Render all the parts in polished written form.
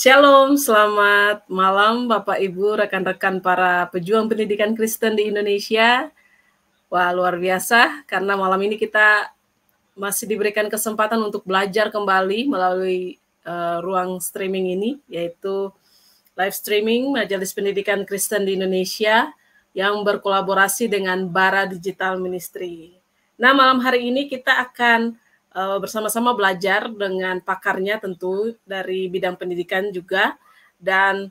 Shalom, selamat malam Bapak Ibu, rekan-rekan para pejuang pendidikan Kristen di Indonesia. Wah, luar biasa karena malam ini kita masih diberikan kesempatan untuk belajar kembali melalui ruang streaming ini, yaitu live streaming Majelis Pendidikan Kristen di Indonesia yang berkolaborasi dengan Bara Digital Ministry. Nah, malam hari ini kita akan bersama-sama belajar dengan pakarnya tentu dari bidang pendidikan juga, dan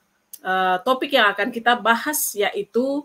topik yang akan kita bahas yaitu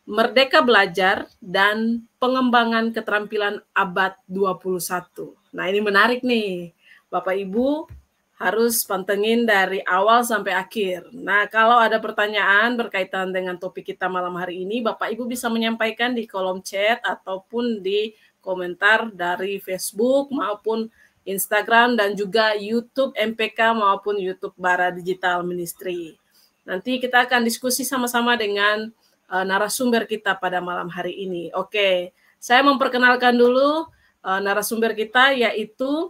Merdeka Belajar dan Pengembangan Keterampilan Abad 21. Nah, ini menarik nih, Bapak Ibu harus pantengin dari awal sampai akhir. Nah, kalau ada pertanyaan berkaitan dengan topik kita malam hari ini, Bapak Ibu bisa menyampaikan di kolom chat ataupun di komentar dari Facebook maupun Instagram dan juga YouTube MPK maupun YouTube Bara Digital Ministry. Nanti kita akan diskusi sama-sama dengan narasumber kita pada malam hari ini. Oke, saya memperkenalkan dulu narasumber kita yaitu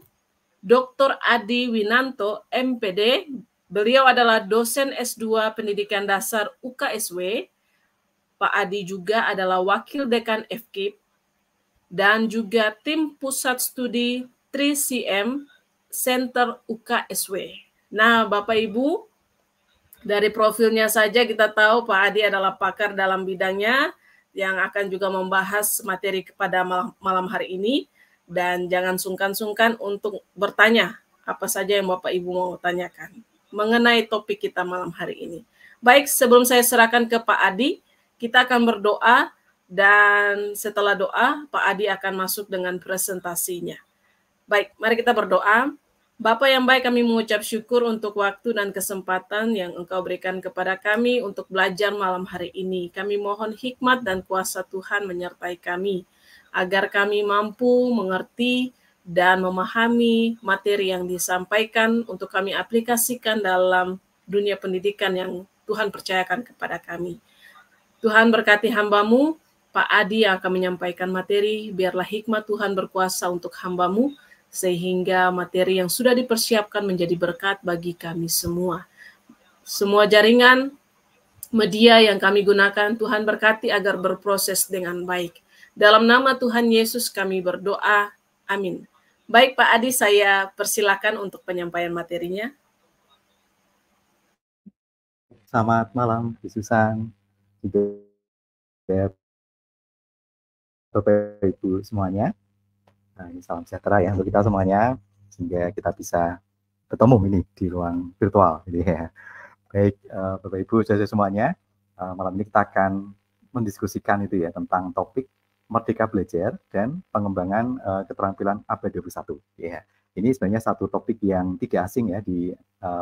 Dr. Adi Winanto, MPD. Beliau adalah dosen S2 Pendidikan Dasar UKSW. Pak Adi juga adalah Wakil Dekan FKIP dan juga tim Pusat Studi 3CM Center UKSW. Nah, Bapak Ibu, dari profilnya saja kita tahu Pak Adi adalah pakar dalam bidangnya yang akan juga membahas materi pada malam hari ini. Dan jangan sungkan-sungkan untuk bertanya apa saja yang Bapak Ibu mau tanyakan mengenai topik kita malam hari ini. Baik, sebelum saya serahkan ke Pak Adi, kita akan berdoa dan setelah doa, Pak Adi akan masuk dengan presentasinya. Baik, mari kita berdoa. Bapa yang baik, kami mengucap syukur untuk waktu dan kesempatan yang Engkau berikan kepada kami untuk belajar malam hari ini. Kami mohon hikmat dan kuasa Tuhan menyertai kami, agar kami mampu mengerti dan memahami materi yang disampaikan untuk kami aplikasikan dalam dunia pendidikan yang Tuhan percayakan kepada kami. Tuhan berkati hamba-Mu, Pak Adi yang akan menyampaikan materi, biarlah hikmat Tuhan berkuasa untuk hamba-Mu, sehingga materi yang sudah dipersiapkan menjadi berkat bagi kami semua. Semua jaringan media yang kami gunakan, Tuhan berkati agar berproses dengan baik. Dalam nama Tuhan Yesus kami berdoa, amin. Baik Pak Adi, saya persilakan untuk penyampaian materinya. Selamat malam, Bu Susan, juga Bapak Ibu semuanya. Nah, ini salam sejahtera ya untuk kita semuanya, sehingga kita bisa bertemu ini di ruang virtual. Gitu ya. Baik, Bapak Ibu semuanya, malam ini kita akan mendiskusikan itu ya tentang topik Merdeka Belajar dan Pengembangan Keterampilan Abad 21. Ya, ini sebenarnya satu topik yang tidak asing ya di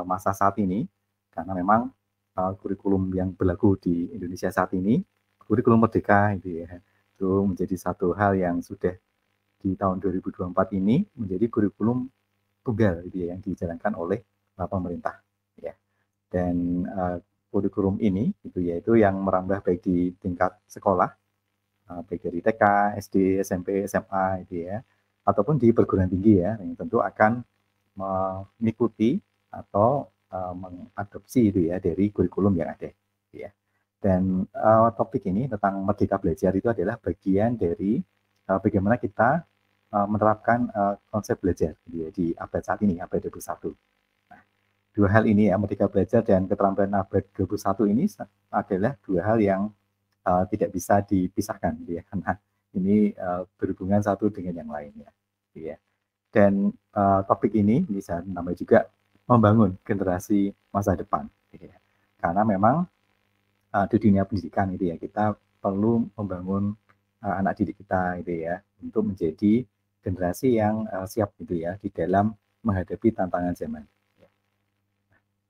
masa saat ini, karena memang kurikulum yang berlaku di Indonesia saat ini, kurikulum Merdeka itu ya, itu menjadi satu hal yang sudah di tahun 2024 ini menjadi kurikulum tunggal gitu ya, yang dijalankan oleh pemerintah ya. Dan kurikulum ini itu yaitu yang merambah baik di tingkat sekolah, baik dari TK, SD, SMP, SMA gitu ya, ataupun di perguruan tinggi ya, yang tentu akan mengikuti atau mengadopsi itu ya dari kurikulum yang ada ya. Dan topik ini tentang Merdeka Belajar itu adalah bagian dari bagaimana kita menerapkan konsep belajar gitu ya, di abad saat ini, abad 21. Nah, dua hal ini ya, Merdeka Belajar dan Keterampilan Abad 21 ini adalah dua hal yang tidak bisa dipisahkan gitu ya, karena ini berhubungan satu dengan yang lainnya gitu ya. Dan topik ini bisa namanya juga membangun generasi masa depan gitu ya. Karena memang di dunia pendidikan itu ya, kita perlu membangun anak didik kita itu ya, untuk menjadi generasi yang siap gitu ya di dalam menghadapi tantangan zaman.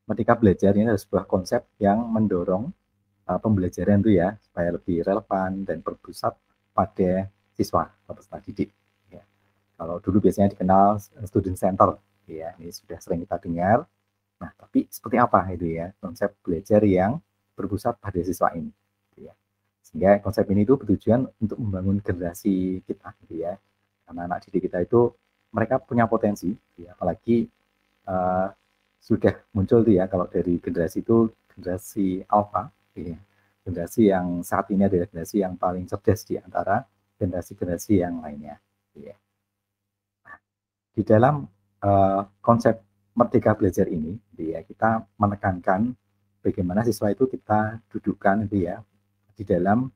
Merdeka Belajar ini adalah sebuah konsep yang mendorong pembelajaran itu ya supaya lebih relevan dan berpusat pada siswa atau peserta didik. Ya. Kalau dulu biasanya dikenal student center, ya ini sudah sering kita dengar. Nah, tapi seperti apa itu ya konsep belajar yang berpusat pada siswa ini? Ya. Sehingga konsep ini itu bertujuan untuk membangun generasi kita, gitu ya. Karena anak didik kita itu mereka punya potensi, ya, apalagi sudah muncul tuh ya, kalau dari generasi itu generasi alpha, ya. Generasi yang saat ini adalah generasi yang paling cerdas di antara generasi-generasi yang lainnya. Ya. Di dalam konsep merdeka belajar ini, ya, kita menekankan bagaimana siswa itu kita dudukkan ya di dalam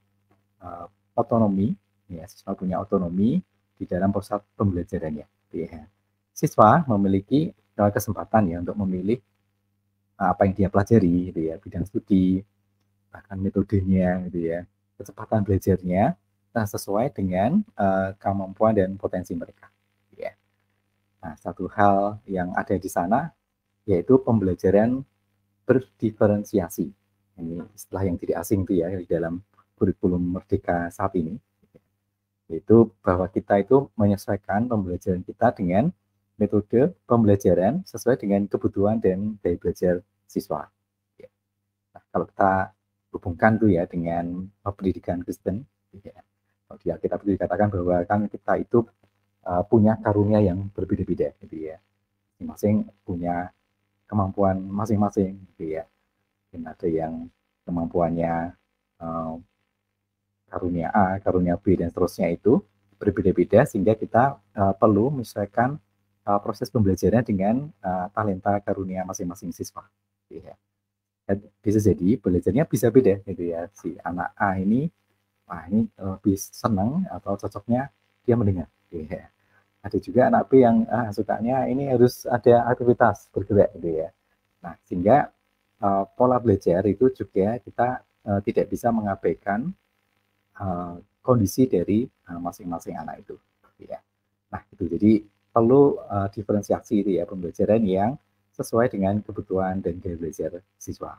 otonomi, ya, siswa punya otonomi di dalam proses pembelajarannya. Ya. Siswa memiliki kesempatan ya untuk memilih apa yang dia pelajari, gitu ya, bidang studi, bahkan metodenya, gitu ya, kecepatan belajarnya, sesuai dengan kemampuan dan potensi mereka. Ya. Nah, satu hal yang ada di sana yaitu pembelajaran berdiferensiasi. Ini istilah yang tidak asing tuh ya di dalam kurikulum Merdeka saat ini. Yaitu bahwa kita itu menyesuaikan pembelajaran kita dengan metode pembelajaran sesuai dengan kebutuhan dan gaya belajar siswa. Nah, kalau kita hubungkan tuh ya dengan pendidikan Kristen, ya, kalau kita dikatakan bahwa kan kita itu punya karunia yang berbeda-beda, gitu ya. Masing-masing punya kemampuan masing-masing, gitu ya. Dan ada yang kemampuannya karunia A, karunia B, dan seterusnya itu berbeda-beda sehingga kita perlu menyesuaikan proses pembelajaran dengan talenta karunia masing-masing siswa. Gitu ya. Dan bisa jadi belajarnya bisa beda, gitu ya. Si anak A ini, wah ini lebih senang atau cocoknya dia mendengar. Gitu ya. Ada juga anak B yang sukanya ini harus ada aktivitas bergerak, gitu ya. Nah, sehingga pola belajar itu juga kita tidak bisa mengabaikan kondisi dari masing-masing anak itu. Ya. Nah, itu jadi perlu diferensiasi itu ya, pembelajaran yang sesuai dengan kebutuhan dan gaya belajar siswa.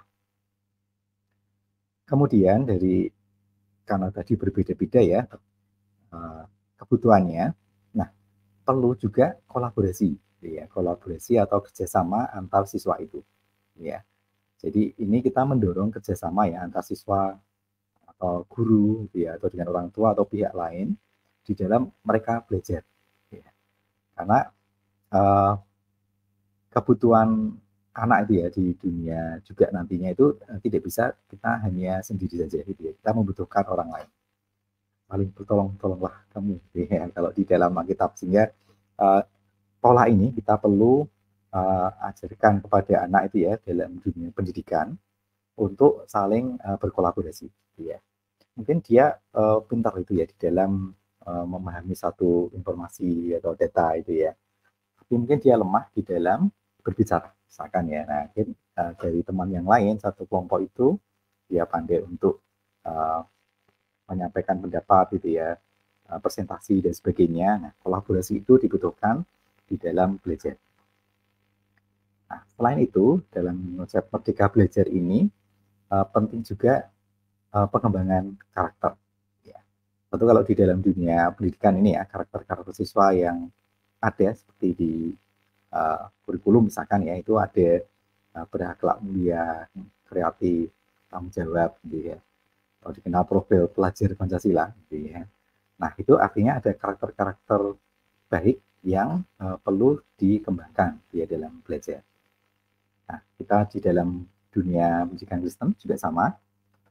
Kemudian dari karena tadi berbeda-beda ya kebutuhannya, nah perlu juga kolaborasi, ya, kolaborasi atau kerjasama antar siswa itu, ya. Jadi ini kita mendorong kerjasama ya antar siswa atau guru, ya, atau dengan orang tua atau pihak lain di dalam mereka belajar, ya. Karena kebutuhan anak itu ya di dunia juga nantinya itu tidak bisa kita hanya sendiri saja, gitu ya. Kita membutuhkan orang lain. Paling tolonglah kamu, ya, kalau di dalam Alkitab, sehingga pola ini kita perlu ajarkan kepada anak itu ya dalam dunia pendidikan untuk saling berkolaborasi, ya. Mungkin dia pintar itu ya di dalam memahami satu informasi atau data itu ya, tapi mungkin dia lemah di dalam berbicara, misalkan ya. Nah, mungkin dari teman yang lain satu kelompok itu dia pandai untuk menyampaikan pendapat gitu ya, presentasi dan sebagainya. Nah, kolaborasi itu dibutuhkan di dalam belajar. Nah, selain itu, dalam konsep merdeka belajar ini penting juga pengembangan karakter. Ya. Tentu kalau di dalam dunia pendidikan ini ya, karakter-karakter siswa yang ada seperti di kurikulum misalkan ya, itu ada berakhlak mulia, kreatif, tanggung jawab, gitu ya. Kalau dikenal profil pelajar Pancasila, gitu ya. Nah, itu artinya ada karakter-karakter baik yang perlu dikembangkan ya dalam belajar. Nah, kita di dalam dunia pendidikan Kristen juga sama.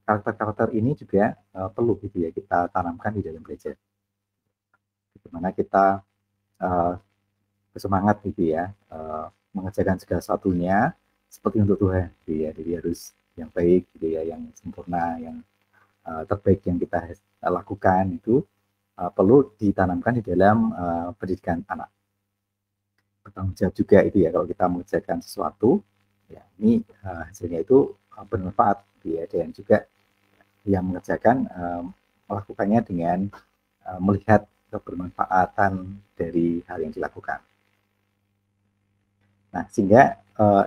Karakter-karakter ini juga perlu gitu ya kita tanamkan di dalam belajar. Bagaimana kita bersemangat gitu ya mengerjakan segala satunya seperti untuk Tuhan, gitu ya. Jadi harus yang baik gitu ya, yang sempurna, yang terbaik yang kita lakukan itu perlu ditanamkan di dalam pendidikan anak. Bertanggung jawab juga itu ya, kalau kita mengerjakan sesuatu ya ini hasilnya itu bermanfaat gitu ya, dan juga yang mengerjakan melakukannya dengan melihat kebermanfaatan dari hal yang dilakukan. Nah, sehingga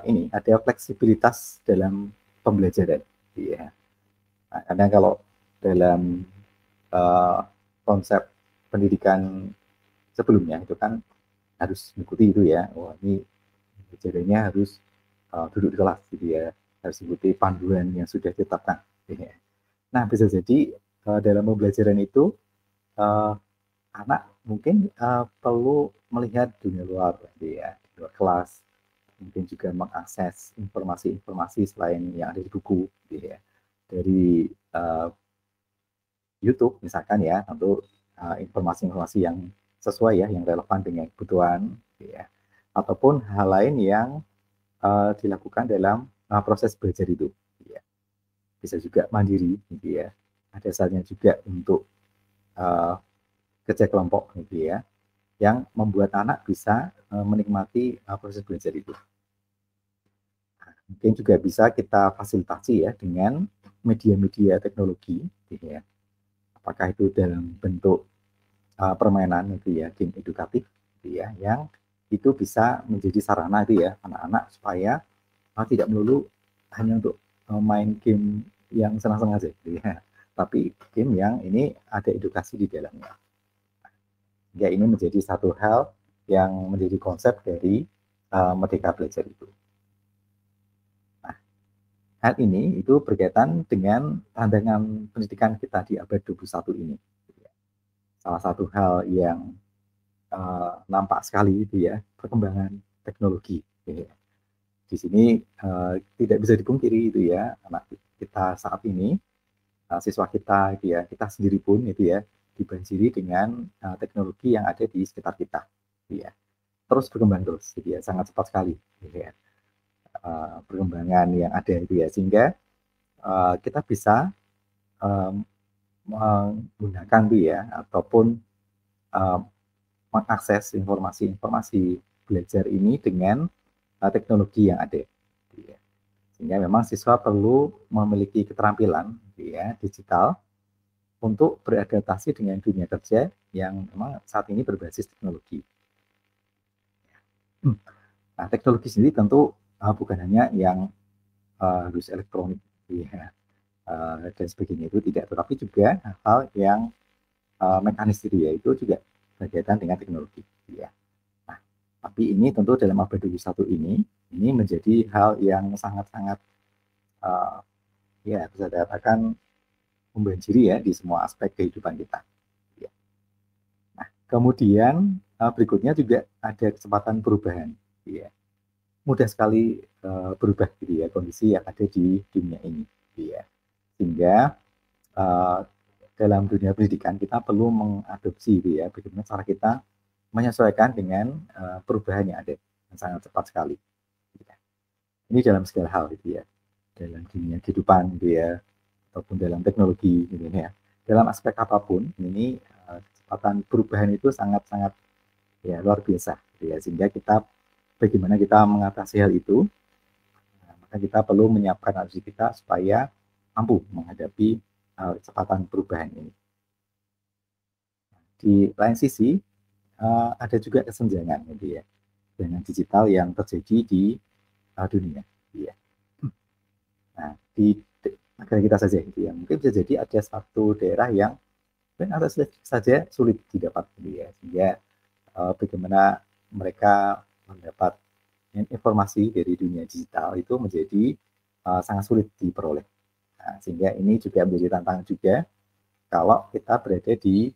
ini ada fleksibilitas dalam pembelajaran, ya. Nah, karena kalau dalam konsep pendidikan sebelumnya itu kan harus mengikuti itu ya, wah ini pelajarannya harus duduk di kelas gitu ya, harus mengikuti panduan yang sudah ditetapkan. Ya. Nah, bisa jadi dalam pembelajaran itu anak mungkin perlu melihat dunia luar, gitu ya, di luar kelas, mungkin juga mengakses informasi-informasi selain yang ada di buku, gitu ya. Dari YouTube misalkan ya, tentu informasi-informasi yang sesuai ya, yang relevan dengan kebutuhan, gitu ya. Ataupun hal lain yang dilakukan dalam proses belajar itu, gitu ya. Bisa juga mandiri, gitu ya. Ada saatnya juga untuk kerja kelompok, gitu ya, yang membuat anak bisa menikmati proses belajar itu. Mungkin juga bisa kita fasilitasi ya dengan media-media teknologi, gitu ya. Apakah itu dalam bentuk permainan itu ya, game edukatif, gitu ya, yang itu bisa menjadi sarana itu ya anak-anak supaya tidak melulu hanya untuk main game yang senang-senang aja, gitu ya, tapi game yang ini ada edukasi di dalamnya. Ya, ini menjadi satu hal yang menjadi konsep dari Merdeka Belajar itu. Nah, hal ini itu berkaitan dengan tantangan pendidikan kita di abad 21 ini. Salah satu hal yang nampak sekali itu ya, perkembangan teknologi. Di sini tidak bisa dipungkiri itu ya, anak kita saat ini, siswa kita itu ya, kita sendiri pun itu ya, dibanjiri dengan teknologi yang ada di sekitar kita, gitu ya. Terus berkembang terus, gitu ya, sangat cepat sekali, gitu ya. Perkembangan yang ada itu ya, sehingga kita bisa menggunakan itu ya, ataupun mengakses informasi-informasi belajar ini dengan teknologi yang ada, gitu ya. Sehingga memang siswa perlu memiliki keterampilan, gitu ya, digital untuk beradaptasi dengan dunia kerja yang memang saat ini berbasis teknologi. Nah, teknologi sendiri tentu bukan hanya yang harus elektronik, ya, dan sebagainya itu tidak, tetapi juga hal yang mekanis itu ya, itu juga berkaitan dengan teknologi, ya. Nah, tapi ini tentu dalam abad 21 ini menjadi hal yang sangat-sangat ya bisa dikatakan membanjiri ya di semua aspek kehidupan kita. Ya. Nah, kemudian berikutnya juga ada kecepatan perubahan. Ya. Mudah sekali berubah gitu ya kondisi yang ada di dunia ini. Ya. Sehingga dalam dunia pendidikan kita perlu mengadopsi gitu ya, bagaimana cara kita menyesuaikan dengan perubahan yang ada yang sangat cepat sekali. Ya. Ini dalam segala hal gitu ya, dalam dunia kehidupan gitu ya, ataupun dalam teknologi gitu ya. Dalam aspek apapun ini kecepatan perubahan itu sangat-sangat ya luar biasa gitu ya, sehingga kita bagaimana kita mengatasi hal itu, maka kita perlu menyiapkan diri kita supaya mampu menghadapi kecepatan perubahan ini. Di lain sisi ada juga kesenjangan gitu ya, dengan digital yang terjadi di dunia gitu ya. Nah, di negara kita saja gitu ya, mungkin bisa jadi ada satu daerah yang akses saja sulit didapat gitu ya, sehingga bagaimana mereka mendapat informasi dari dunia digital itu menjadi sangat sulit diperoleh. Nah, sehingga ini juga menjadi tantangan juga kalau kita berada di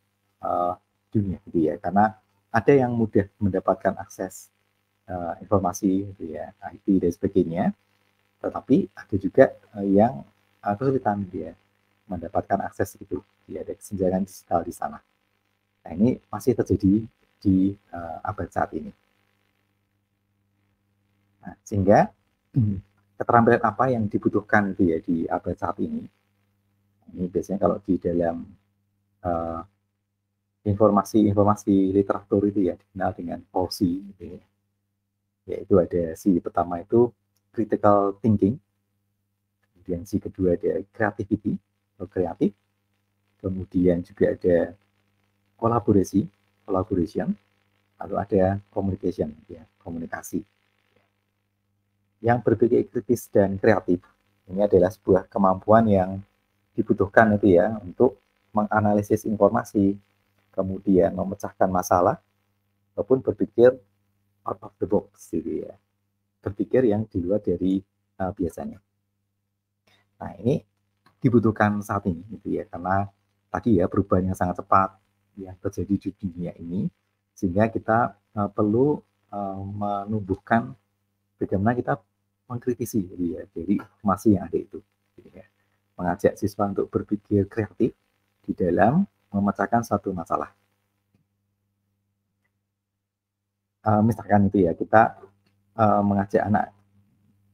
dunia gitu ya, karena ada yang mudah mendapatkan akses informasi gitu ya, IT dan sebagainya, tetapi ada juga yang kesulitan dia mendapatkan akses itu, ya, ada kesenjangan digital di sana. Nah, ini masih terjadi di abad saat ini. Nah, sehingga keterampilan apa yang dibutuhkan itu ya di abad saat ini? Ini biasanya kalau di dalam informasi literatur itu ya dikenal dengan POSI, gitu ya. Yaitu ada si pertama itu critical thinking, kemudian si kedua ada creativity atau kreatif, kemudian juga ada collaboration, lalu ada communication, ya, komunikasi. Yang berpikir kritis dan kreatif ini adalah sebuah kemampuan yang dibutuhkan itu ya untuk menganalisis informasi, kemudian memecahkan masalah, ataupun berpikir out of the box gitu ya, berpikir yang di luar dari biasanya. Nah, ini dibutuhkan saat ini gitu ya, karena tadi ya perubahan yang sangat cepat yang terjadi di dunia ini, sehingga kita perlu menumbuhkan bagaimana kita mengkritisi gitu ya, dari informasi yang ada itu. Gitu ya. Mengajak siswa untuk berpikir kreatif di dalam memecahkan suatu masalah. Misalkan itu ya, kita mengajak anak,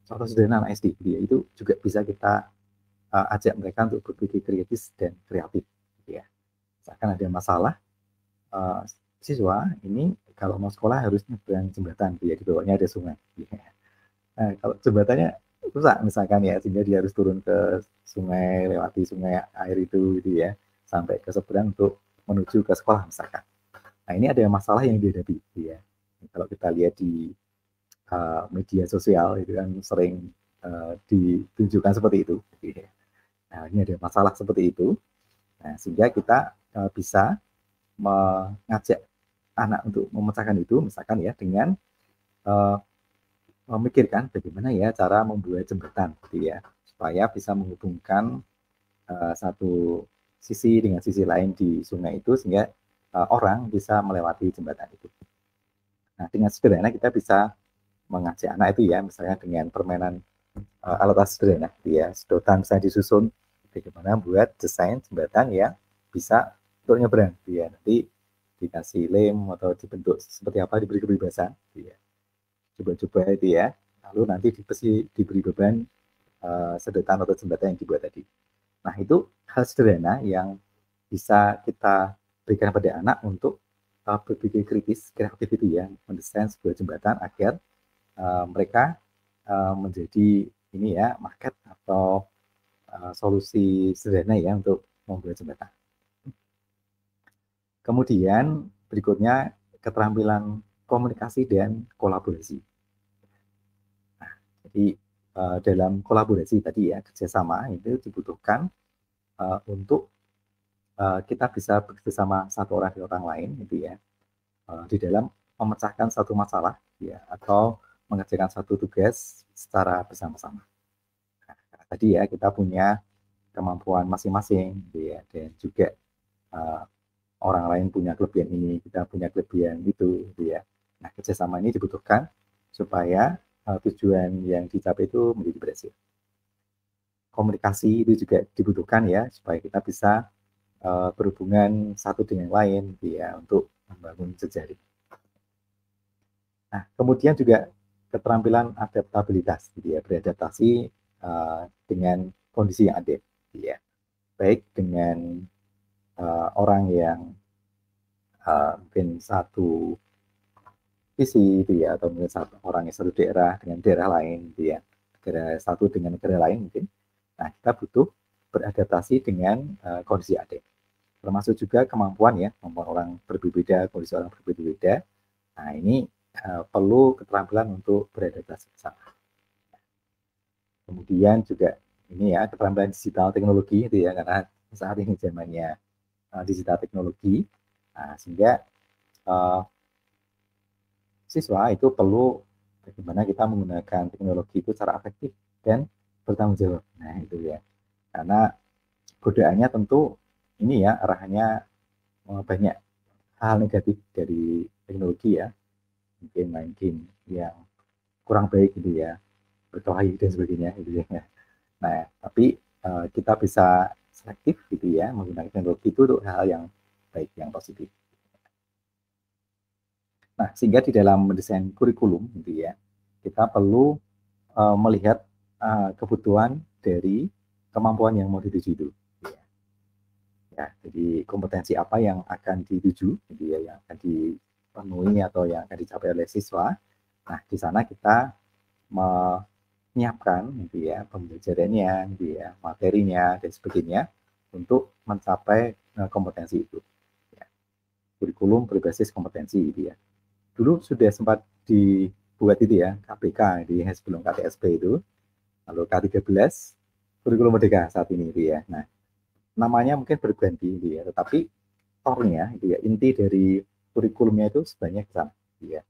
contoh sederhana anak SD, gitu ya, itu juga bisa kita ajak mereka untuk berpikir kritis dan kreatif. Gitu ya. Misalkan ada masalah, siswa ini kalau mau sekolah harus nyebrang jembatan, gitu ya, di bawahnya ada sungai. Gitu ya. Nah, kalau jembatannya rusak misalkan ya, sehingga dia harus turun ke sungai, lewati sungai air itu gitu ya, sampai ke seberang untuk menuju ke sekolah misalkan. Nah, ini ada masalah yang dihadapi gitu ya. Kalau kita lihat di media sosial itu kan sering ditunjukkan seperti itu. Gitu ya. Nah, ini ada masalah seperti itu. Nah, sehingga kita bisa mengajak anak untuk memecahkan itu, misalkan ya, dengan memikirkan bagaimana ya cara membuat jembatan gitu ya, supaya bisa menghubungkan satu sisi dengan sisi lain di sungai itu, sehingga orang bisa melewati jembatan itu. Nah, dengan sederhana kita bisa mengajak anak itu ya, misalnya dengan permainan alat sederhana gitu ya, sedotan bisa disusun bagaimana buat desain jembatan yang bisa untuk nyebrang gitu ya. Nanti dikasih lem atau dibentuk seperti apa, diberi kebebasan gitu ya. Coba-coba itu ya, lalu nanti diberi beban sedotan atau jembatan yang dibuat tadi. Nah, itu hal sederhana yang bisa kita berikan pada anak untuk berpikir kritis, kreatif itu ya, mendesain sebuah jembatan agar mereka menjadi ini ya, market atau solusi sederhana ya untuk membuat jembatan. Kemudian berikutnya keterampilan komunikasi dan kolaborasi. Nah, jadi dalam kolaborasi tadi ya, kerjasama itu dibutuhkan untuk kita bisa bekerjasama satu orang dengan orang lain gitu ya, di dalam memecahkan satu masalah ya, atau mengerjakan satu tugas secara bersama-sama. Nah, tadi ya, kita punya kemampuan masing-masing gitu ya, dan juga orang lain punya kelebihan ini, kita punya kelebihan itu gitu ya. Nah, kerjasama ini dibutuhkan supaya tujuan yang dicapai itu menjadi berhasil. Komunikasi itu juga dibutuhkan ya, supaya kita bisa berhubungan satu dengan lain gitu ya, untuk membangun jejaring. Nah, kemudian juga keterampilan adaptabilitas gitu ya, beradaptasi dengan kondisi yang ada gitu ya. Baik dengan orang yang mungkin satu visi gitu ya, atau mungkin orang yang satu daerah dengan daerah lain gitu ya, negara satu dengan negara lain mungkin. Nah, kita butuh beradaptasi dengan kondisi ada. Termasuk juga kemampuan ya, kemampuan orang berbeda, kondisi orang berbeda-beda. Nah, ini perlu keterampilan untuk beradaptasi bersama. Kemudian juga ini ya, keterampilan digital teknologi itu ya, karena saat ini zamannya digital teknologi. Nah, sehingga siswa itu perlu bagaimana kita menggunakan teknologi itu secara efektif dan bertanggung jawab. Nah, itu ya. Karena godaannya tentu ini ya, arahnya banyak hal negatif dari teknologi ya. Mungkin main game yang kurang baik gitu ya, berkelahi dan sebagainya gitu ya. Nah, tapi kita bisa selektif gitu ya, menggunakan teknologi itu untuk hal yang baik, yang positif. Nah, sehingga di dalam mendesain kurikulum gitu ya, kita perlu melihat kebutuhan dari kemampuan yang mau dituju itu. Ya, jadi kompetensi apa yang akan dituju gitu ya, yang akan dipenuhi atau yang akan dicapai oleh siswa. Nah, di sana kita menyiapkan gitu ya, pembelajarannya gitu ya, materinya dan sebagainya untuk mencapai kompetensi itu. Ya. Kurikulum berbasis kompetensi gitu ya. Dulu sudah sempat dibuat itu ya, KBK di sebelum KTSP itu, lalu K13 kurikulum merdeka saat ini gitu ya. Nah, namanya mungkin berganti gitu ya, tetapi core-nya gitu ya, inti dari kurikulumnya itu sebenarnya sama gitu ya.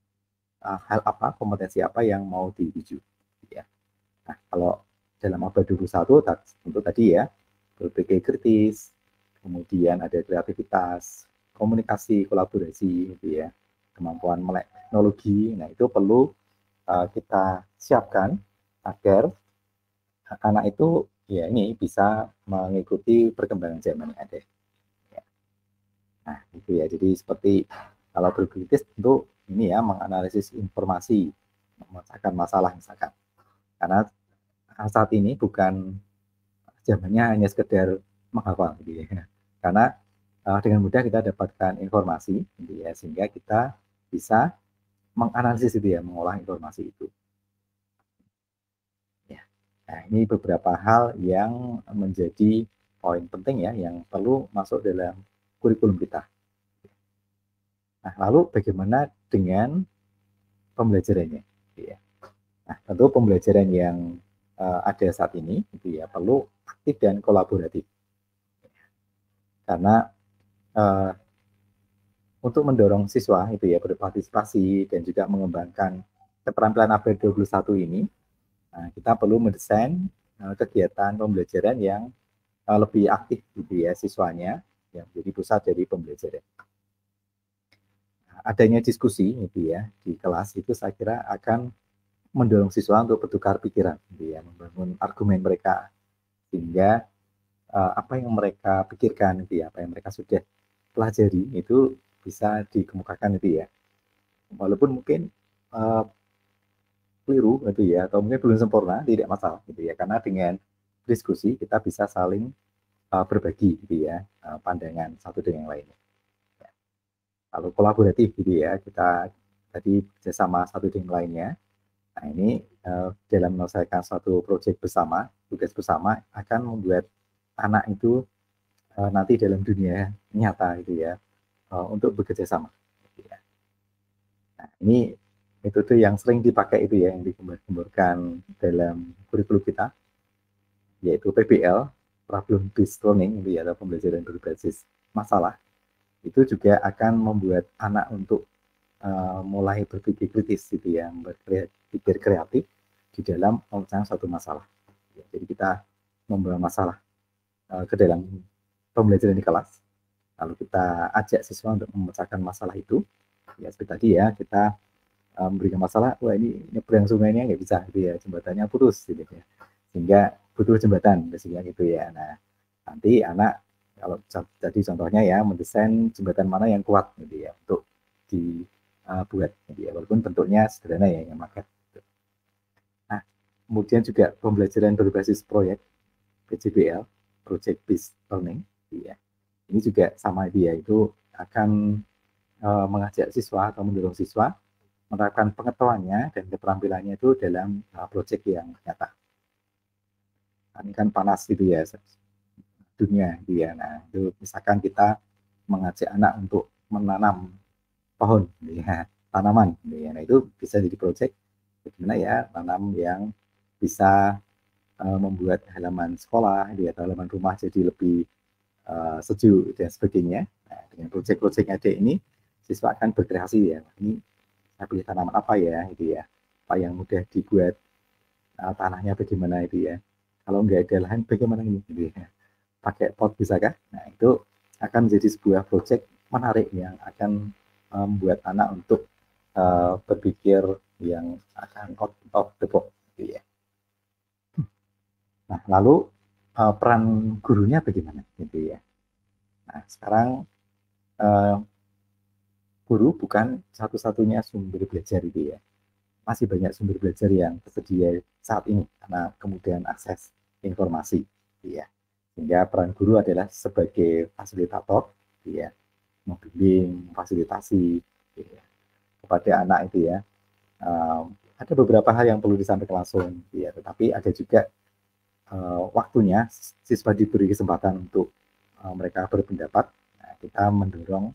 Hal apa, kompetensi apa yang mau dituju gitu ya. Nah, kalau dalam abad 21 tentu tadi ya, berpikir kritis, kemudian ada kreativitas, komunikasi, kolaborasi gitu ya, kemampuan melek teknologi. Nah, itu perlu kita siapkan agar anak itu ya ini bisa mengikuti perkembangan zaman yang ada. Nah, itu ya. Jadi seperti kalau berkritis tentu ini ya menganalisis informasi, memecahkan masalah misalkan. Karena saat ini bukan zamannya hanya sekedar menghafal gitu ya. Karena dengan mudah kita dapatkan informasi gitu ya, sehingga kita bisa menganalisis itu ya, mengolah informasi itu. Ya. Nah, ini beberapa hal yang menjadi poin penting ya yang perlu masuk dalam kurikulum kita. Nah, lalu bagaimana dengan pembelajarannya? Ya. Nah, tentu pembelajaran yang ada saat ini itu ya perlu aktif dan kolaboratif. Karena untuk mendorong siswa itu ya berpartisipasi dan juga mengembangkan keterampilan abad 21 ini, kita perlu mendesain kegiatan pembelajaran yang lebih aktif gitu ya siswanya yang menjadi pusat dari pembelajaran. Adanya diskusi gitu ya di kelas itu saya kira akan mendorong siswa untuk bertukar pikiran gitu ya, membangun argumen mereka sehingga apa yang mereka pikirkan gitu ya, apa yang mereka sudah pelajari itu bisa dikemukakan itu ya. Walaupun mungkin keliru gitu ya, atau mungkin belum sempurna, tidak masalah gitu ya. Karena dengan diskusi kita bisa saling berbagi gitu ya, pandangan satu dengan yang lainnya. Lalu kolaboratif gitu ya, kita tadi bekerjasama satu dengan lainnya. Nah ini dalam menyelesaikan suatu proyek bersama, tugas bersama akan membuat anak itu nanti dalam dunia nyata gitu ya, untuk bekerja sama. Gitu ya. Nah ini metode yang sering dipakai itu ya, yang digembar-gemborkan dalam kurikulum kita, yaitu PBL, Problem Based Learning, gitu ya, atau pembelajaran berbasis masalah. Itu juga akan membuat anak untuk mulai berpikir kritis gitu ya, berpikir kreatif di dalam memecahkan suatu masalah. Ya, jadi kita membawa masalah ke dalam pembelajaran di kelas, lalu kita ajak siswa untuk memecahkan masalah itu. Ya seperti tadi ya, kita memberikan masalah, wah ini nyebrang sungainya nggak bisa gitu ya, jembatannya putus gitu ya, sehingga butuh jembatan sehingga gitu ya. Nah nanti anak kalau tadi contohnya ya mendesain jembatan mana yang kuat gitu ya untuk dibuat gitu ya, walaupun bentuknya sederhana ya yang maket. Nah kemudian juga pembelajaran berbasis proyek PJBL, Project Based Learning gitu ya. Ini juga sama dia itu akan mengajak siswa atau mendorong siswa menerapkan pengetahuannya dan keterampilannya itu dalam proyek yang nyata. Nah, ini kan panas gitu ya dunia gitu ya. Nah itu misalkan kita mengajak anak untuk menanam pohon gitu ya, tanaman gitu ya. Nah itu bisa jadi proyek bagaimana ya tanam yang bisa membuat halaman sekolah gitu ya, atau halaman rumah jadi lebih sejuk dan sebagainya. Nah, dengan proyek-proyek yang ada ini siswa akan berkreasi ya, ini saya pilih tanaman apa ya gitu ya, apa yang mudah dibuat, tanahnya bagaimana itu ya, kalau nggak ada lahan bagaimana ini gitu ya, pakai pot bisakah. Nah itu akan menjadi sebuah proyek menarik yang akan membuat anak untuk berpikir yang akan out of the box gitu ya. Nah lalu peran gurunya bagaimana gitu ya. Nah sekarang guru bukan satu-satunya sumber belajar itu ya. Masih banyak sumber belajar yang tersedia saat ini karena kemudian akses informasi gitu ya. Sehingga peran guru adalah sebagai fasilitator gitu ya, membimbing, memfasilitasi gitu ya, kepada anak itu ya. Ada beberapa hal yang perlu disampaikan langsung gitu ya, tetapi ada juga waktunya siswa diberi kesempatan untuk mereka berpendapat. Nah, kita mendorong,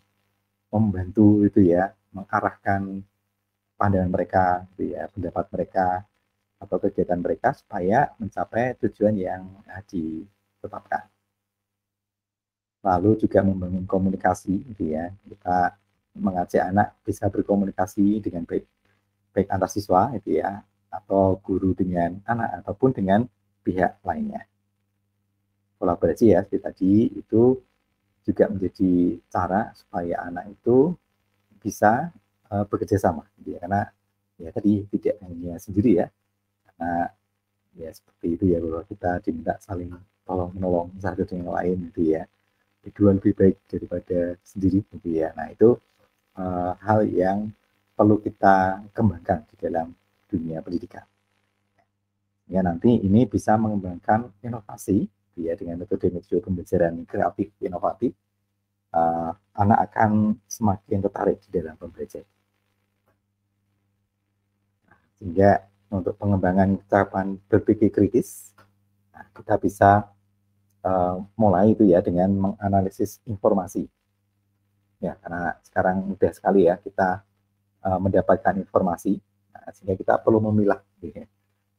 membantu itu ya, mengarahkan pandangan mereka, gitu ya, pendapat mereka atau kegiatan mereka supaya mencapai tujuan yang ditetapkan. Lalu juga membangun komunikasi, gitu ya. Kita mengajak anak bisa berkomunikasi dengan baik, baik antar siswa, gitu ya, atau guru dengan anak ataupun dengan pihak lainnya. Kolaborasi ya, seperti tadi itu juga menjadi cara supaya anak itu bisa bekerja sama, gitu ya. Karena ya tadi tidak hanya sendiri ya, karena ya seperti itu ya, bahwa kita diminta saling tolong menolong satu dengan yang lain gitu ya. Kedua lebih baik daripada sendiri gitu ya. Nah itu hal yang perlu kita kembangkan di dalam dunia pendidikan. Ya nanti ini bisa mengembangkan inovasi ya, dengan metode-metode pembelajaran kreatif inovatif, anak akan semakin tertarik di dalam pembelajaran. Sehingga untuk pengembangan kecapapan berpikir kritis, kita bisa mulai itu ya dengan menganalisis informasi. Ya, karena sekarang mudah sekali ya kita mendapatkan informasi, sehingga kita perlu memilah. Ya.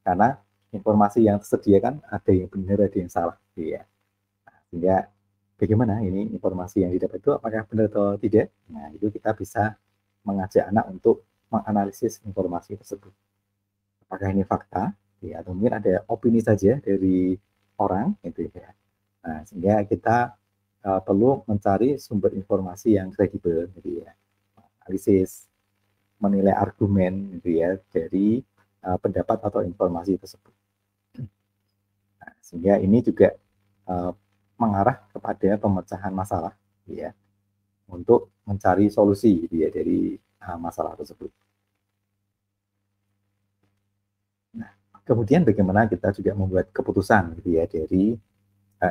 Karena informasi yang tersedia kan ada yang benar, ada yang salah. Ya. Sehingga bagaimana ini informasi yang didapat itu apakah benar atau tidak? Nah, itu kita bisa mengajak anak untuk menganalisis informasi tersebut. Apakah ini fakta? Ya, atau mungkin ada opini saja dari orang, gitu ya. Nah, sehingga kita perlu mencari sumber informasi yang kredibel, gitu ya. Analisis, menilai argumen, gitu ya, dari pendapat atau informasi tersebut. Nah, sehingga ini juga mengarah kepada pemecahan masalah, gitu ya, untuk mencari solusi, gitu ya, dari masalah tersebut. Nah, kemudian bagaimana kita juga membuat keputusan, gitu ya, dari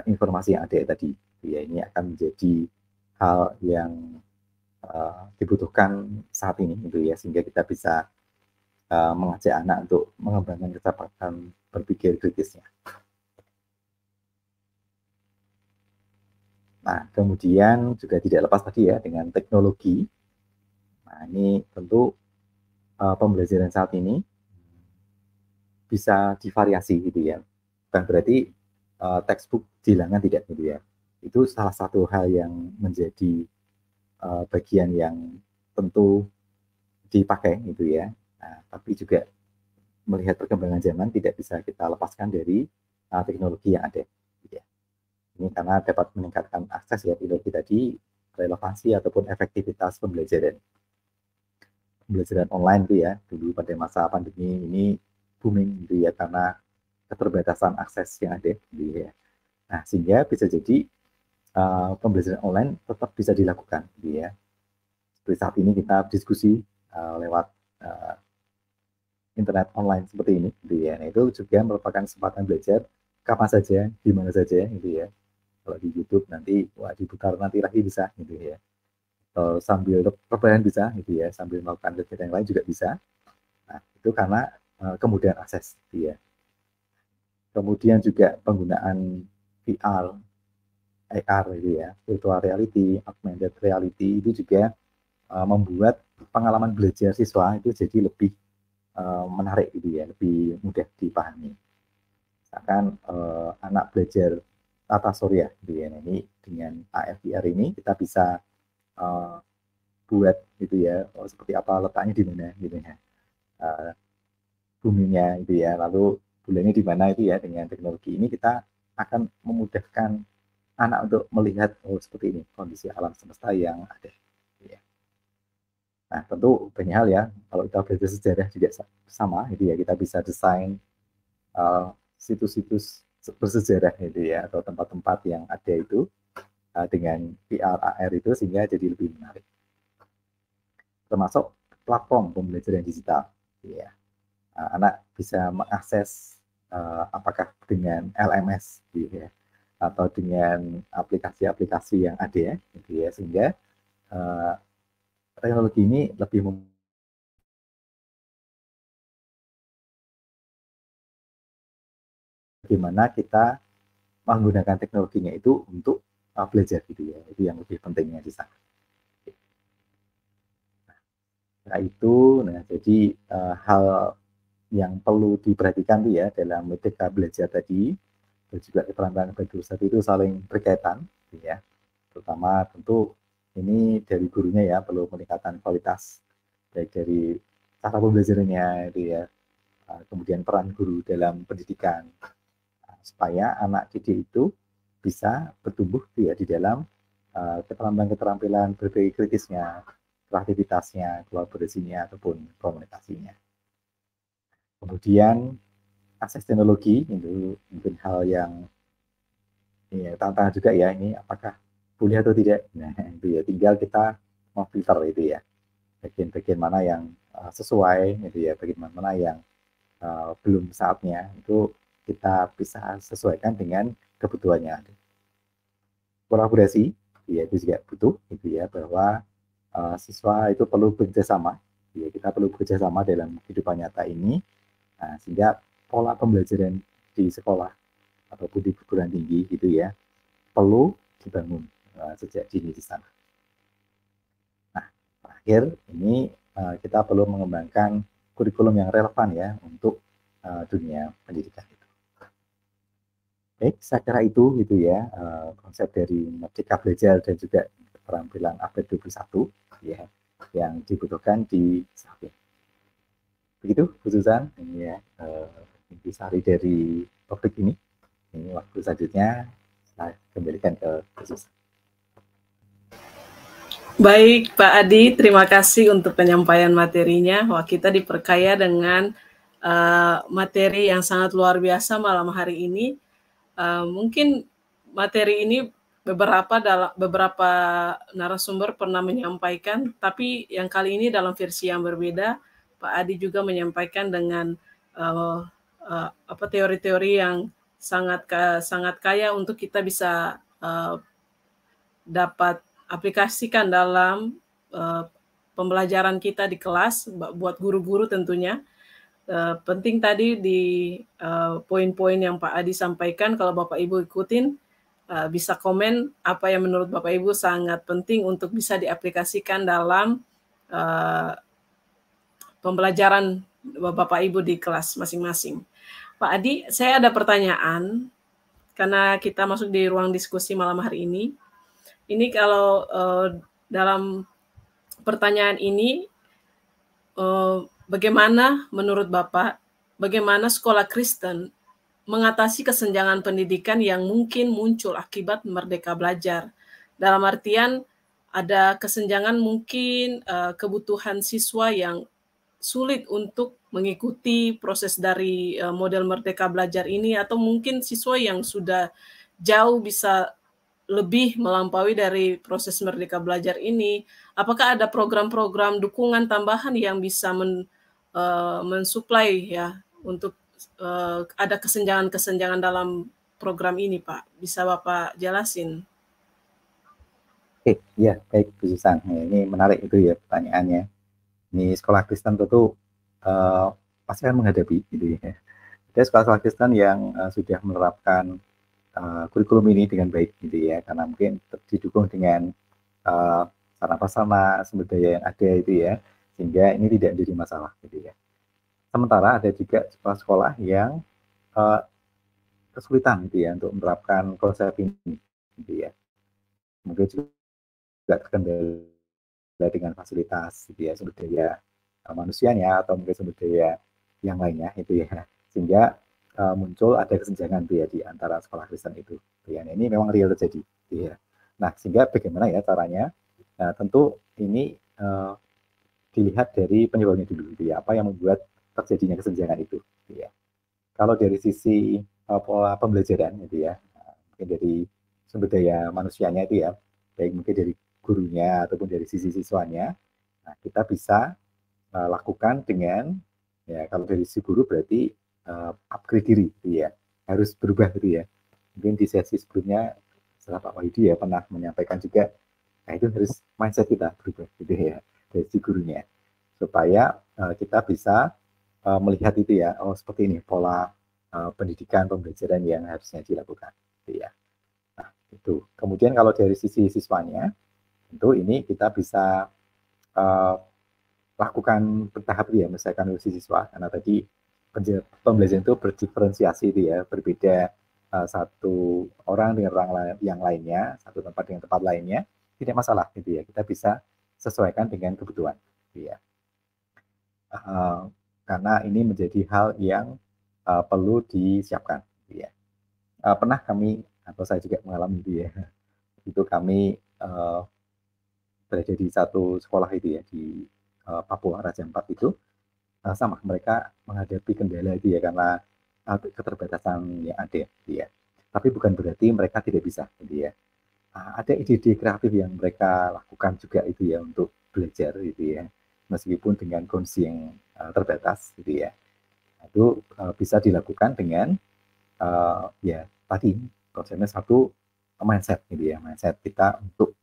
informasi yang ada tadi. Ya, ini akan menjadi hal yang dibutuhkan saat ini, gitu ya, sehingga kita bisa mengajak anak untuk mengembangkan kecepatan berpikir kritisnya. Nah, kemudian juga tidak lepas tadi ya dengan teknologi. Nah, ini tentu pembelajaran saat ini bisa divariasi gitu ya. Bukan berarti textbook dihilangkan, tidak gitu ya. Itu salah satu hal yang menjadi bagian yang tentu dipakai gitu ya. Nah, tapi juga melihat perkembangan zaman tidak bisa kita lepaskan dari teknologi yang ada. Gitu ya. Ini karena dapat meningkatkan akses ya teknologi tadi, relevansi ataupun efektivitas pembelajaran. Pembelajaran online itu ya, dulu pada masa pandemi ini booming gitu ya, karena keterbatasan akses yang ada gitu ya. Nah, sehingga bisa jadi pembelajaran online tetap bisa dilakukan gitu ya. Seperti saat ini kita diskusi lewat internet online seperti ini gitu ya. Nah, itu juga merupakan kesempatan belajar kapan saja, di mana saja gitu ya. Kalau di YouTube nanti diputar nanti lagi bisa gitu ya. Atau sambil rebahan bisa gitu ya, sambil melakukan kegiatan yang lain juga bisa. Nah, itu karena kemudahan akses gitu ya. Kemudian juga penggunaan VR, AR gitu ya, virtual reality, augmented reality itu juga membuat pengalaman belajar siswa itu jadi lebih menarik gitu ya, lebih mudah dipahami. Misalkan anak belajar tata surya gitu ya. Nah, ini dengan AR VR ini kita bisa buat gitu ya, seperti apa letaknya di mana gitu ya. Buminya itu ya, lalu bulannya di mana itu ya. Dengan teknologi ini kita akan memudahkan anak untuk melihat seperti ini kondisi alam semesta yang ada. Ya. Nah tentu banyak hal ya, kalau kita belajar sejarah juga sama gitu ya, kita bisa desain situs-situs bersejarah itu ya, atau tempat-tempat yang ada itu dengan VR AR itu, sehingga jadi lebih menarik. Termasuk platform pembelajaran digital. Ya. Anak bisa mengakses apakah dengan LMS gitu ya, atau dengan aplikasi-aplikasi yang ada gitu ya, sehingga teknologi ini lebih bagaimana kita menggunakan teknologinya itu untuk belajar gitu ya, itu yang lebih pentingnya di sana. Nah itu, jadi hal yang perlu diperhatikan tuh ya dalam metode belajar tadi, dan juga keterampilan bagi tadi itu saling berkaitan, gitu ya. Terutama tentu ini dari gurunya ya, perlu meningkatkan kualitas baik dari cara pembelajarannya itu ya, kemudian peran guru dalam pendidikan, supaya anak didik itu bisa bertumbuh ya di dalam keterampilan berpikir kritisnya, kreativitasnya, kolaborasinya ataupun komunikasinya. Kemudian akses teknologi itu mungkin hal yang ya, tantangan juga ya, ini apakah boleh atau tidak. Nah, itu ya tinggal kita memfilter itu ya, bagian-bagian mana yang sesuai itu ya, bagian mana yang belum saatnya, itu kita bisa sesuaikan dengan kebutuhannya. Kolaborasi ya itu juga butuh gitu ya, bahwa siswa itu perlu bekerjasama ya, kita perlu bekerjasama dalam kehidupan nyata ini. Nah, sehingga pola pembelajaran di sekolah ataupun di perguruan tinggi gitu ya perlu dibangun sejak dini di sana. Nah, terakhir ini kita perlu mengembangkan kurikulum yang relevan ya untuk dunia pendidikan itu. Baik, saya kira itu gitu ya konsep dari Merdeka Belajar dan juga keterampilan abad 21 ya yang dibutuhkan di saat ini. Begitu Bu Susan, ini ya intisari dari topik ini. Ini waktu selanjutnya saya kembalikan ke Bu Susan. Baik, Pak Adi, terima kasih untuk penyampaian materinya. Wah, kita diperkaya dengan materi yang sangat luar biasa malam hari ini. Mungkin materi ini beberapa narasumber pernah menyampaikan, tapi yang kali ini dalam versi yang berbeda. Pak Adi juga menyampaikan dengan teori-teori yang sangat kaya untuk kita bisa dapat aplikasikan dalam pembelajaran kita di kelas, buat guru-guru tentunya. Penting tadi di poin-poin yang Pak Adi sampaikan, kalau Bapak Ibu ikutin, bisa komen apa yang menurut Bapak Ibu sangat penting untuk bisa diaplikasikan dalam pembelajaran Bapak Ibu di kelas masing-masing. Pak Adi, saya ada pertanyaan, karena kita masuk di ruang diskusi malam hari ini. Ini kalau dalam pertanyaan ini, bagaimana menurut Bapak, bagaimana sekolah Kristen mengatasi kesenjangan pendidikan yang mungkin muncul akibat Merdeka Belajar? Dalam artian, ada kesenjangan mungkin kebutuhan siswa yang sulit untuk mengikuti proses dari model Merdeka Belajar ini, atau mungkin siswa yang sudah jauh bisa lebih melampaui dari proses Merdeka Belajar ini. Apakah ada program-program dukungan tambahan yang bisa mensuplai ya untuk ada kesenjangan-kesenjangan dalam program ini, Pak? Bisa Bapak jelasin? Oke, ya baik Bu Susan. Ini menarik itu ya pertanyaannya. Ini sekolah Kristen tentu pasti akan menghadapi gitu ya. Ada sekolah-sekolah Kristen yang sudah menerapkan kurikulum ini dengan baik gitu ya, karena mungkin didukung dengan sarana-prasarana sumber daya yang ada itu ya, sehingga ini tidak menjadi masalah gitu ya. Sementara ada juga sekolah-sekolah yang kesulitan gitu ya untuk menerapkan konsep ini gitu ya. Mungkin juga terkendala dengan fasilitas gitu ya, sumber daya manusianya atau mungkin sumber daya yang lainnya itu ya, sehingga muncul ada kesenjangan tuh ya di antara sekolah Kristen itu. Ya, ini memang real terjadi. Ya. Nah, sehingga bagaimana ya caranya? Nah, tentu ini dilihat dari penyebabnya dulu, gitu ya. Apa yang membuat terjadinya kesenjangan itu? Gitu ya. Kalau dari sisi pola pembelajaran, gitu ya, mungkin dari sumber daya manusianya itu ya, baik mungkin dari gurunya ataupun dari sisi siswanya, nah kita bisa lakukan dengan ya, kalau dari sisi guru berarti upgrade diri gitu ya, harus berubah gitu ya. Mungkin di sesi sebelumnya setelah Pak Wahidi ya pernah menyampaikan juga, nah itu harus mindset kita berubah gitu ya dari si gurunya, supaya kita bisa melihat itu ya, oh seperti ini pola pendidikan pembelajaran yang harusnya dilakukan gitu ya. Nah itu kemudian kalau dari sisi siswanya, tentu ini kita bisa lakukan bertahap ya, misalkan dari siswa, karena tadi pembelajaran itu berdiferensiasi itu ya, berbeda satu orang dengan orang yang lainnya, satu tempat dengan tempat lainnya, tidak masalah gitu ya, kita bisa sesuaikan dengan kebutuhan gitu ya. Karena ini menjadi hal yang perlu disiapkan gitu ya. Pernah kami atau saya juga mengalami itu ya, itu kami berada di satu sekolah itu ya di Papua Raja Ampat itu. sama mereka menghadapi kendala itu ya karena keterbatasan yang ada gitu ya. Tapi bukan berarti mereka tidak bisa gitu ya. Ada ide-ide kreatif yang mereka lakukan juga itu ya untuk belajar gitu ya. Meskipun dengan kondisi yang terbatas gitu ya. Itu bisa dilakukan dengan ya tadi konsepnya satu mindset gitu ya, mindset kita untuk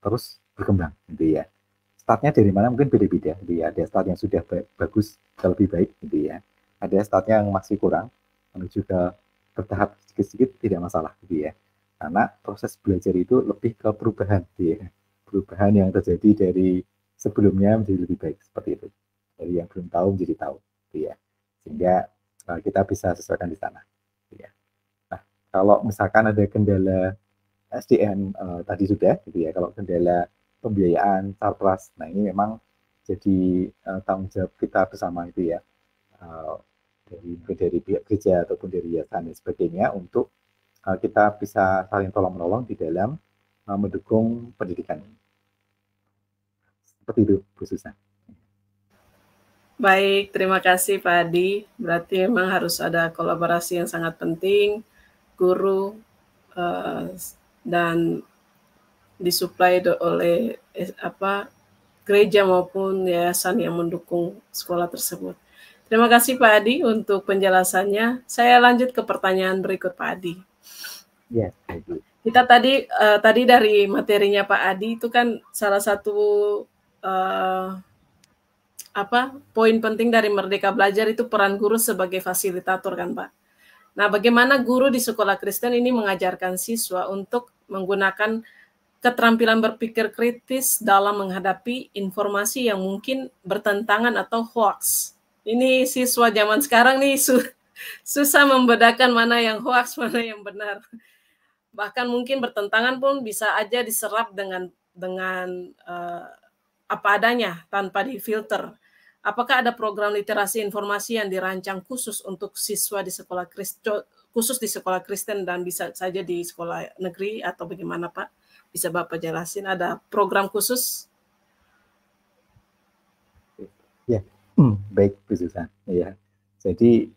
terus berkembang gitu ya. Startnya dari mana mungkin beda-beda gitu ya. Ada start yang sudah bagus, lebih baik gitu ya. Ada startnya yang masih kurang, menuju ke bertahap sedikit-sedikit tidak masalah gitu ya. Karena proses belajar itu lebih ke perubahan gitu ya. Perubahan yang terjadi dari sebelumnya menjadi lebih baik seperti itu. Dari yang belum tahu menjadi tahu gitu ya. Sehingga kita bisa sesuaikan di sana. Gitu ya. Nah, kalau misalkan ada kendala SDM tadi sudah gitu ya. Kalau kendala pembiayaan, surplus, nah ini memang jadi tanggung jawab kita bersama itu ya. Dari pihak gereja ataupun dari yayasan dan sebagainya untuk kita bisa saling tolong-menolong di dalam mendukung pendidikan ini. Seperti itu, Bu Susan. Baik, terima kasih Pak Adi. Berarti memang harus ada kolaborasi yang sangat penting, guru dan disuplai oleh gereja maupun yayasan yang mendukung sekolah tersebut. Terima kasih Pak Adi untuk penjelasannya. Saya lanjut ke pertanyaan berikut Pak Adi. Ya, baik. Kita tadi dari materinya Pak Adi itu kan salah satu poin penting dari Merdeka Belajar itu peran guru sebagai fasilitator kan Pak. Nah, bagaimana guru di sekolah Kristen ini mengajarkan siswa untuk menggunakan keterampilan berpikir kritis dalam menghadapi informasi yang mungkin bertentangan atau hoax. Ini siswa zaman sekarang nih susah membedakan mana yang hoax, mana yang benar. Bahkan mungkin bertentangan pun bisa aja diserap dengan apa adanya tanpa difilter. Apakah ada program literasi informasi yang dirancang khusus untuk siswa di sekolah Kristen, khusus di sekolah Kristen dan bisa saja di sekolah negeri atau bagaimana Pak? Bisa Bapak jelasin ada program khusus? Ya, baik Bu Susan. Ya, jadi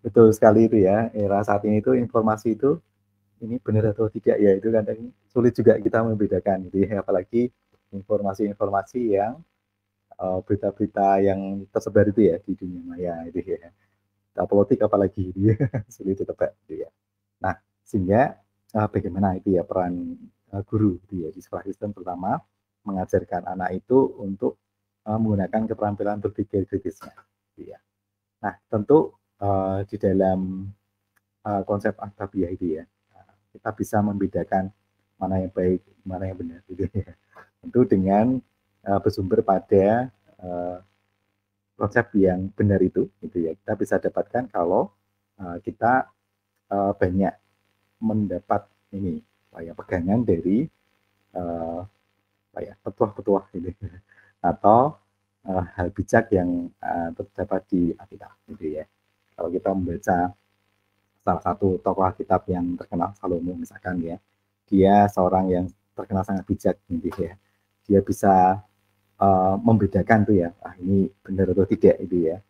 betul sekali itu ya. Era saat ini itu informasi itu ini benar atau tidak ya itu kadang sulit juga kita membedakan gitu ya. Apalagi informasi-informasi yang berita-berita yang tersebar itu ya di dunia maya itu ya. Politik apalagi itu ya, sulit ditebak gitu ya. Nah, sehingga bagaimana itu ya peran guru gitu ya di sekolah Kristen pertama mengajarkan anak itu untuk menggunakan keterampilan berpikir kritisnya gitu ya. Nah, tentu di dalam konsep aktabiah itu ya kita bisa membedakan mana yang baik, mana yang benar gitu ya. Tentu dengan bersumber pada konsep yang benar itu gitu ya. Kita bisa dapatkan kalau kita banyak mendapat ini pegangan dari petuah-petuah gitu ya. Atau hal bijak yang terdapat di Alkitab gitu ya. Kalau kita membaca salah satu tokoh Alkitab yang terkenal Salomo misalkan ya, dia seorang yang terkenal sangat bijak gitu ya. Dia bisa membedakan tuh ya, ini benar atau tidak itu ya,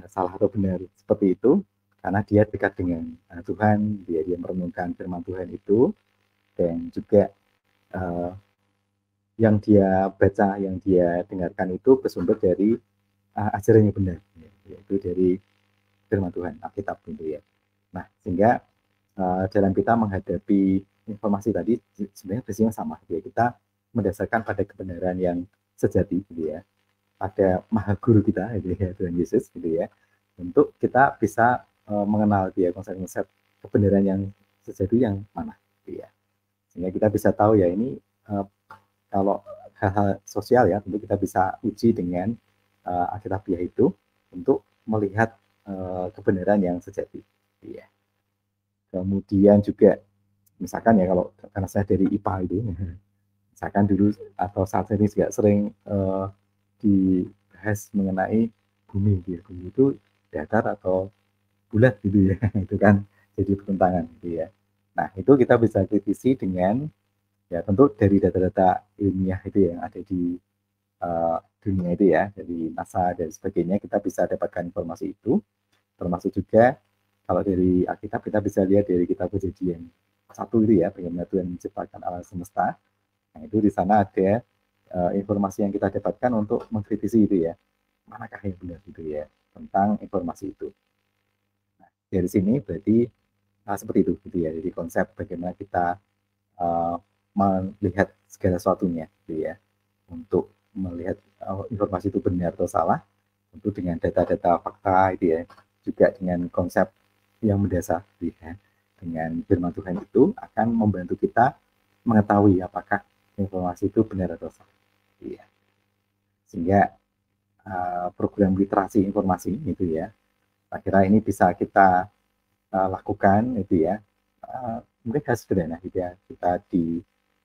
salah atau benar seperti itu, karena dia dekat dengan Tuhan, dia merenungkan firman Tuhan itu, dan juga yang dia baca, yang dia dengarkan itu bersumber dari ajaran yang benar, yaitu dari firman Tuhan, Alkitab gitu ya. Nah, sehingga dalam kita menghadapi informasi tadi sebenarnya prinsipnya sama, ya. Kita mendasarkan pada kebenaran yang sejati gitu ya, pada Maha Guru kita gitu ya, Tuhan Yesus gitu ya, untuk kita bisa mengenal dia konsep-konsep kebenaran yang sejati yang mana gitu ya, sehingga kita bisa tahu ya ini kalau hal-hal sosial ya tentu kita bisa uji dengan Alkitabiah itu untuk melihat kebenaran yang sejati gitu ya. Kemudian juga misalkan ya kalau karena saya dari IPA itu misalkan dulu atau saat ini juga sering dibahas mengenai bumi gitu ya. Bumi itu datar atau bulat gitu ya. Itu kan jadi pertentangan gitu ya. Nah, itu kita bisa kritisi dengan ya tentu dari data-data ilmiah itu yang ada di dunia itu ya, dari NASA dan sebagainya, kita bisa dapatkan informasi itu. Termasuk juga kalau dari Alkitab kita bisa lihat dari kitab Kejadian 1 itu ya, bagaimana Tuhan menciptakan alam semesta. Nah, itu di sana ada informasi yang kita dapatkan untuk mengkritisi itu ya, manakah yang benar itu ya, tentang informasi itu. Nah, dari sini berarti seperti itu gitu ya, jadi konsep bagaimana kita melihat segala sesuatunya gitu ya, untuk melihat informasi itu benar atau salah, tentu dengan data-data fakta itu ya, juga dengan konsep yang mendasar gitu ya, dengan firman Tuhan itu akan membantu kita mengetahui apakah informasi itu benar atau salah gitu ya. Sehingga program literasi informasi itu ya, saya kira ini bisa kita lakukan itu ya, mungkin hal sederhana gitu ya, kita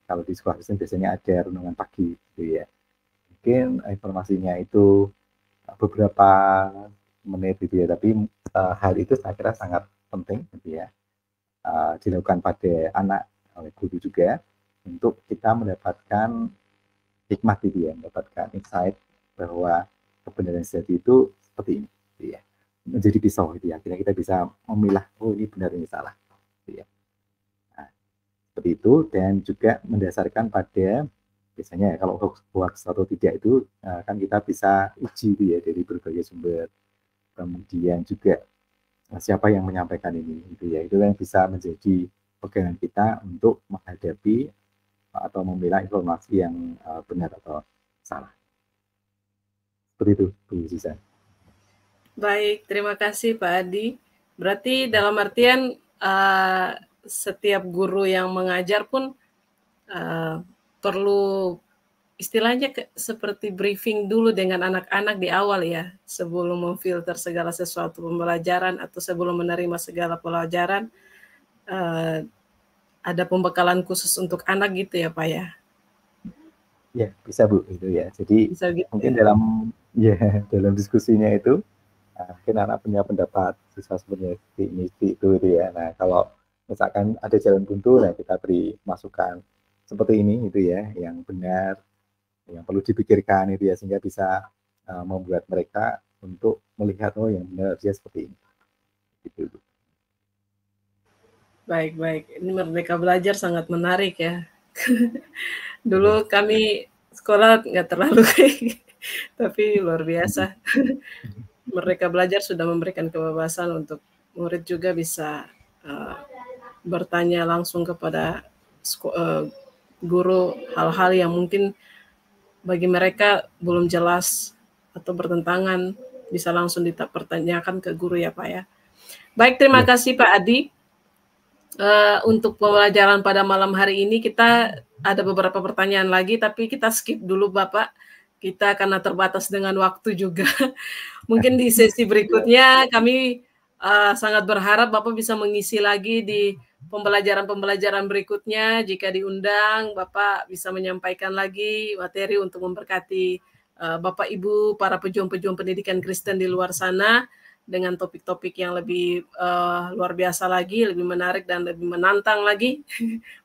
kalau di sekolah Kristen biasanya ada renungan pagi gitu ya, mungkin informasinya itu beberapa menit gitu ya, tapi hal itu saya kira sangat penting gitu ya, dilakukan pada anak oleh guru juga, untuk kita mendapatkan hikmat gitu ya, mendapatkan insight bahwa kebenaran sejati itu seperti ini gitu ya, menjadi pisau gitu ya, akhirnya kita bisa memilah, oh ini benar ini salah gitu ya. Nah, seperti itu, dan juga mendasarkan pada biasanya kalau hoax atau tidak itu kan kita bisa uji gitu ya, dari berbagai sumber, kemudian juga siapa yang menyampaikan ini gitu ya, itu yang bisa menjadi pegangan kita untuk menghadapi atau memilah informasi yang benar atau salah. Seperti itu Bu Susan. Baik, terima kasih Pak Adi. Berarti dalam artian setiap guru yang mengajar pun perlu istilahnya seperti briefing dulu dengan anak-anak di awal ya, sebelum memfilter segala sesuatu pembelajaran atau sebelum menerima segala pelajaran, ada pembekalan khusus untuk anak gitu ya Pak ya? Ya bisa Bu itu ya. Jadi Bisa gitu mungkin ya? dalam diskusinya itu mungkin anak punya pendapat, siswa sebenarnya ini itu ya. Nah kalau misalkan ada jalan buntu, nah kita beri masukan seperti ini itu ya, yang benar, yang perlu dipikirkan itu ya, sehingga bisa membuat mereka untuk melihat, oh yang benar dia seperti ini gitu. Baik. Ini Merdeka Belajar sangat menarik ya. Ya. Dulu kami sekolah nggak terlalu kayak gitu, tapi luar biasa. Merdeka Belajar sudah memberikan kebebasan untuk murid juga bisa bertanya langsung kepada guru hal-hal yang mungkin bagi mereka belum jelas atau bertentangan, bisa langsung dipertanyakan ke guru ya Pak ya. Baik, terima kasih Pak Adi. Untuk pembelajaran pada malam hari ini kita ada beberapa pertanyaan lagi, tapi kita skip dulu Bapak. Kita karena terbatas dengan waktu juga. Mungkin di sesi berikutnya kami sangat berharap Bapak bisa mengisi lagi di pembelajaran-pembelajaran berikutnya. Jika diundang, Bapak bisa menyampaikan lagi materi untuk memberkati Bapak Ibu, para pejuang-pejuang pendidikan Kristen di luar sana, dengan topik-topik yang lebih luar biasa lagi, lebih menarik dan lebih menantang lagi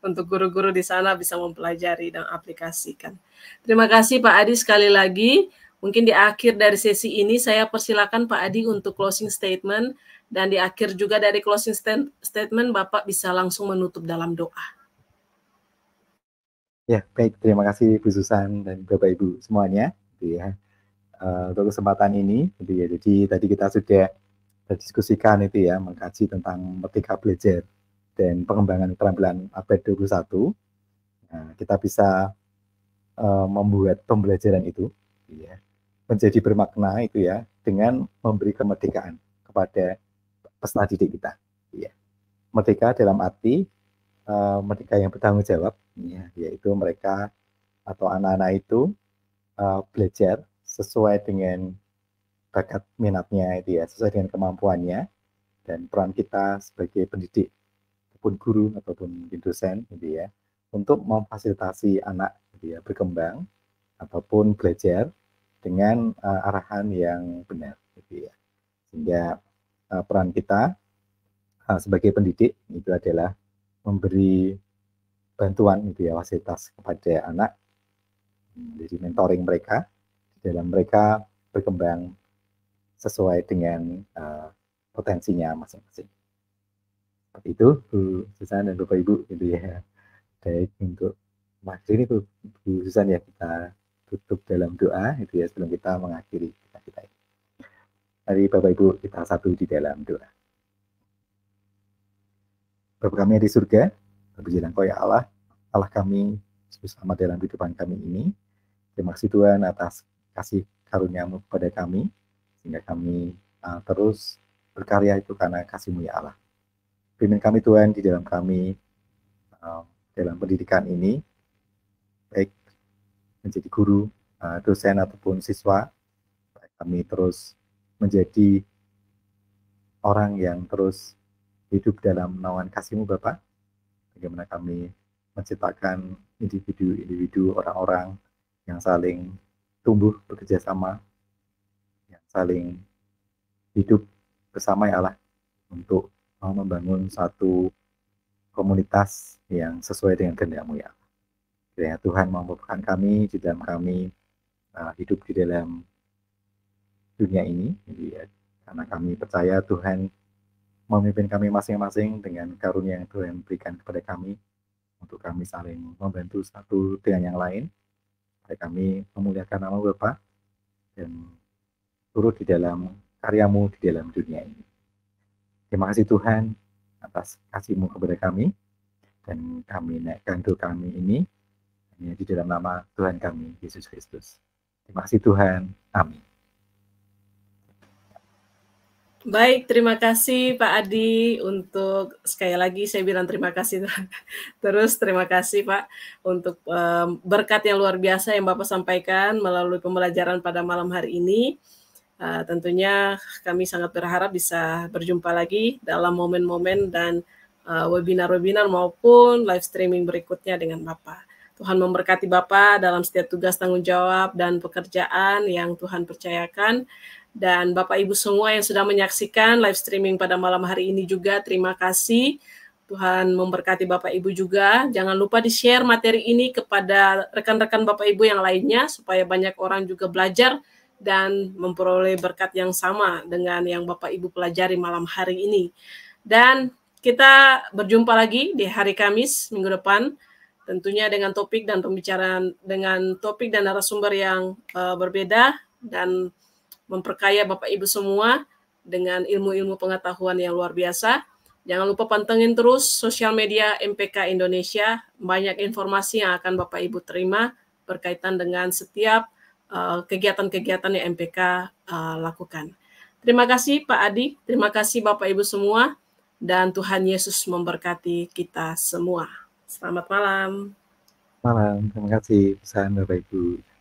untuk guru-guru di sana bisa mempelajari dan aplikasikan. Terima kasih Pak Adi sekali lagi. Mungkin di akhir dari sesi ini saya persilakan Pak Adi untuk closing statement, dan di akhir juga dari closing statement Bapak bisa langsung menutup dalam doa. Ya, baik. Terima kasih Bu Susan dan Bapak Ibu semuanya gitu ya. Untuk kesempatan ini gitu ya. Jadi tadi kita sudah berdiskusikan itu ya, mengkaji tentang Merdeka Belajar dan pengembangan keterampilan abad 21. Nah, kita bisa membuat pembelajaran itu gitu ya, menjadi bermakna itu ya, dengan memberi kemerdekaan kepada peserta didik kita. Ya. Merdeka dalam arti merdeka yang bertanggung jawab, ya, yaitu mereka atau anak-anak itu belajar sesuai dengan bakat minatnya itu ya, sesuai dengan kemampuannya, dan peran kita sebagai pendidik ataupun guru ataupun dosen gitu ya, untuk memfasilitasi anak gitu ya, berkembang ataupun belajar dengan arahan yang benar gitu ya. Sehingga peran kita sebagai pendidik itu adalah memberi bantuan gitu ya, fasilitas kepada anak, jadi mentoring mereka dalam mereka berkembang sesuai dengan potensinya masing-masing. Seperti itu, Bu Susan dan Bapak Ibu, gitu ya. Baik, untuk materi ini Bu Susan ya, kita tutup dalam doa, itu ya, sebelum kita mengakhiri kita ini. Mari Bapak Ibu kita satu di dalam doa. Bapa kami di surga, terpujilah Engkau ya Allah, Allah kami bersama dalam kehidupan kami ini. Terima kasih Tuhan atas kasih karunia-Mu kepada kami, sehingga kami terus berkarya itu karena kasih-Mu ya Allah. Pimpin kami Tuhan di dalam kami, dalam pendidikan ini, baik menjadi guru, dosen ataupun siswa, kami terus menjadi orang yang terus hidup dalam naungan kasih-Mu Bapa. Bagaimana kami menciptakan individu-individu, orang-orang yang saling tumbuh bekerja sama, yang saling hidup bersama ya Allah, untuk membangun satu komunitas yang sesuai dengan kehendak-Mu ya. Kiranya Tuhan memampukan kami di dalam kami hidup di dalam dunia ini, ya, karena kami percaya Tuhan memimpin kami masing-masing dengan karunia yang Tuhan berikan kepada kami, untuk kami saling membantu satu dengan yang lain, supaya kami memuliakan nama Bapa dan turut di dalam karya-Mu di dalam dunia ini. Terima kasih Tuhan atas kasih-Mu kepada kami, dan kami naikkan doa kami ini hanya di dalam nama Tuhan kami, Yesus Kristus. Terima kasih Tuhan. Amin. Baik, terima kasih Pak Adi, untuk sekali lagi saya bilang terima kasih. Terus terima kasih Pak untuk berkat yang luar biasa yang Bapak sampaikan melalui pembelajaran pada malam hari ini. Tentunya kami sangat berharap bisa berjumpa lagi dalam momen-momen dan webinar-webinar maupun live streaming berikutnya dengan Bapak. Tuhan memberkati Bapak dalam setiap tugas tanggung jawab dan pekerjaan yang Tuhan percayakan. Dan Bapak Ibu semua yang sudah menyaksikan live streaming pada malam hari ini juga, terima kasih. Tuhan memberkati Bapak Ibu juga. Jangan lupa di-share materi ini kepada rekan-rekan Bapak Ibu yang lainnya, supaya banyak orang juga belajar dan memperoleh berkat yang sama dengan yang Bapak Ibu pelajari malam hari ini. Dan kita berjumpa lagi di hari Kamis minggu depan, tentunya dengan topik dan pembicaraan, dengan topik dan narasumber yang berbeda, dan memperkaya Bapak Ibu semua dengan ilmu-ilmu pengetahuan yang luar biasa. Jangan lupa pantengin terus sosial media MPK Indonesia. Banyak informasi yang akan Bapak Ibu terima berkaitan dengan setiap kegiatan-kegiatan yang MPK lakukan. Terima kasih Pak Adi, terima kasih Bapak Ibu semua, dan Tuhan Yesus memberkati kita semua. Selamat malam. Malam, terima kasih pesan Bapak Ibu.